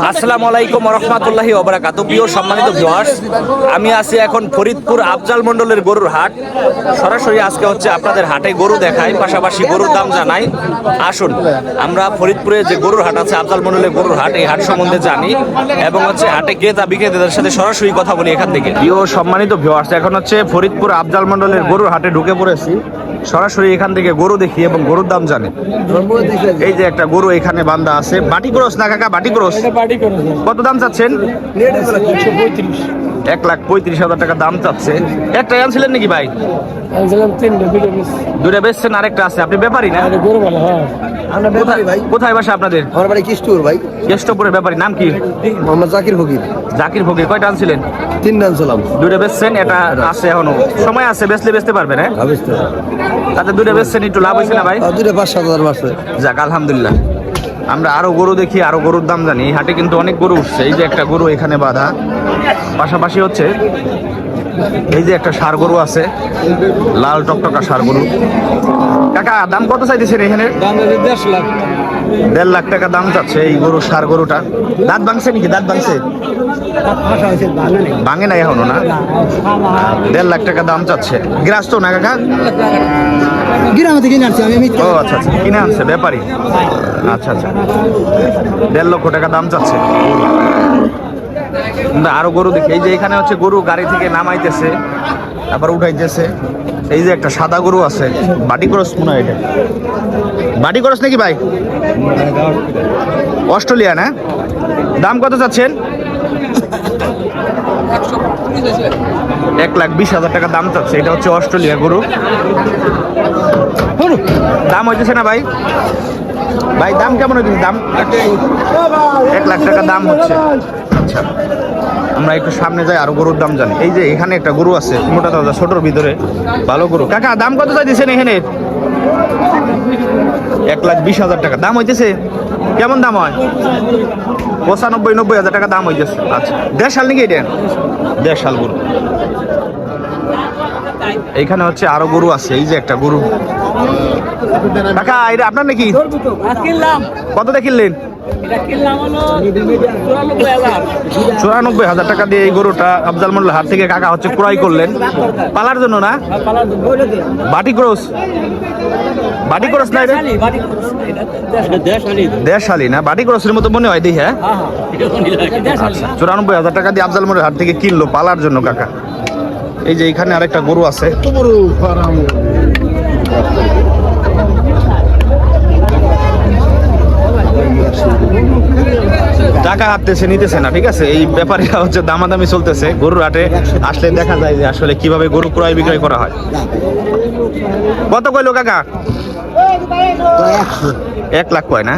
আসসালামু আলাইকুম ওয়া রাহমাতুল্লাহি ওয়া বারাকাতুহু। প্রিয় সম্মানিত ভিউয়ার্স, আমি আছি এখন ফরিদপুর আফজাল মন্ডলের গরুর হাট। সরাসরি আজকে হচ্ছে আপনাদের হাটে গরু দেখাই, পাশাপাশি গরুর দাম জানাই। আসুন আমরা ফরিদপুরে যে গরুর হাট আছে, আফজাল মন্ডলের গরুর হাট, এই হাট সম্বন্ধে জানি এবং হচ্ছে হাটে ক্রেতা বিক্রেতাদের সাথে সরাসরি কথা বলি এখান থেকে। প্রিয় সম্মানিত ভিউয়ার্স, এখন হচ্ছে ফরিদপুর আফজাল মন্ডলের গরুর হাটে ঢুকে পড়েছি। সরাসরি এখান থেকে গরু দেখি এবং গরুর দাম জানি। এই যে একটা গরু এখানে বান্ধা আছে, বাটি ক্রস না কাকা? বাটি ক্রস। কত দাম চাচ্ছেন? 1,35,000 টাকা দাম চাচ্ছে। একটা আনছিলেন নাকি ভাই? দুইটা বেচছেন, আরেকটা আছে। আপনি ব্যাপারী না? কোথায় বাসা আপনাদের? আমার বাড়ি কিষ্টপুর ভাই। কেষ্টপুরের ব্যাপারী, নাম কি? মোহাম্মদ জাকির ফকির। জাকির ফকির। কয়টা আনছিলেন? 3 আনছিলাম। দুইটা বেচছেন, এটা আছে এখনো সময় আছে, বেচতে পারবেন। হ্যাঁ, তাতে দুইটা বেচছেন, একটু লাভ হয়েছে না ভাই? দুইটা 5-7 মাসে। যাক আলহামদুলিল্লাহ। আমরা আরো গরু দেখি, আরো গরুর দাম জানি। এই হাটে কিন্তু অনেক গরু উঠছে। এই যে একটা গরু এখানে বাঁধা, পাশাপাশি হচ্ছে এই যে একটা ষাঁড় গরু আছে, লাল টকটকা ষাঁড় গরু। কাকা দাম কত চাইতেছেন এখানে? 1.5 লাখ টাকা দাম চাচ্ছে এই গরু, ষাঁড় গরুটা। দাঁত ভাঙছে নাকি? দাঁত ভাঙছে? ভাঙে না এখনো না? 1.5 লাখ টাকা দাম চাচ্ছে। গ্রাস্ত না কাকা? ও আচ্ছা আচ্ছা, কিনে আনছে ব্যাপারী। আচ্ছা আচ্ছা, 1.5 লক্ষ টাকা দাম চাচ্ছে। আরো গরু দেখি। এই যে এখানে হচ্ছে গরু গাড়ি থেকে নামাইতেছে, আবার উঠাইতেছে। এই যে একটা সাদা গরু আছে, বাটি ক্রস মনে হয়। এটা বাটি ক্রস নাকি ভাই? অস্ট্রেলিয়া না? দাম কত চাচ্ছেন? 1,20,000 টাকা দাম চাচ্ছে। এটা হচ্ছে অস্ট্রেলিয়া গরু। দাম হইতেছে না ভাই? ভাই দাম কেমন হইতেছে? দাম 1 লাখ টাকা দাম হচ্ছে। আচ্ছা, আমরা একটু সামনে যাই, আরো গরুর দাম জানি। এই যে এখানে একটা গরু আছে, মোটা তাজা, ছোটর ভিতরে, ভালো গরু। কাকা দাম কত চাইতেছেন এখানে? 1,20,000 টাকা দাম হইতেছে। কেমন দাম হয়? 95-90 হাজার টাকা দাম হইতেছে। আচ্ছা, 1.5 সাল নাকি এটা? 1.5 সাল গরু। এইখানে হচ্ছে আরো গরু আছে। এই যে একটা গরু। কাকা এটা আপনার নাকি? কত দিয়ে কিনলেন? 94,000 টাকা দিয়ে এই গরুটা আফজাল মন্ডল হাট থেকে কাকা হচ্ছে ক্রয় করলেন। পালার জন্য না? বাটি ক্রস। বাটি ক্রস না? এটা দেশালি না? বাটি ক্রসের মতো মনে হয়। দেখি। হ্যাঁ, 94,000 টাকা দিয়ে আফজাল মন্ডল হাট থেকে কিনলো পালার জন্য কাকা। এই যে এখানে আরেকটা গরু আছে। টাকা হাঁটতেছে, নিতেছে না। ঠিক আছে, এই ব্যাপারে হচ্ছে দামাদামি চলতেছে। গরুর হাটে আসলে দেখা যায় যে আসলে কিভাবে গরু ক্রয় বিক্রয় করা হয়। কত কইলো কাকা? 1 লাখ কয় না?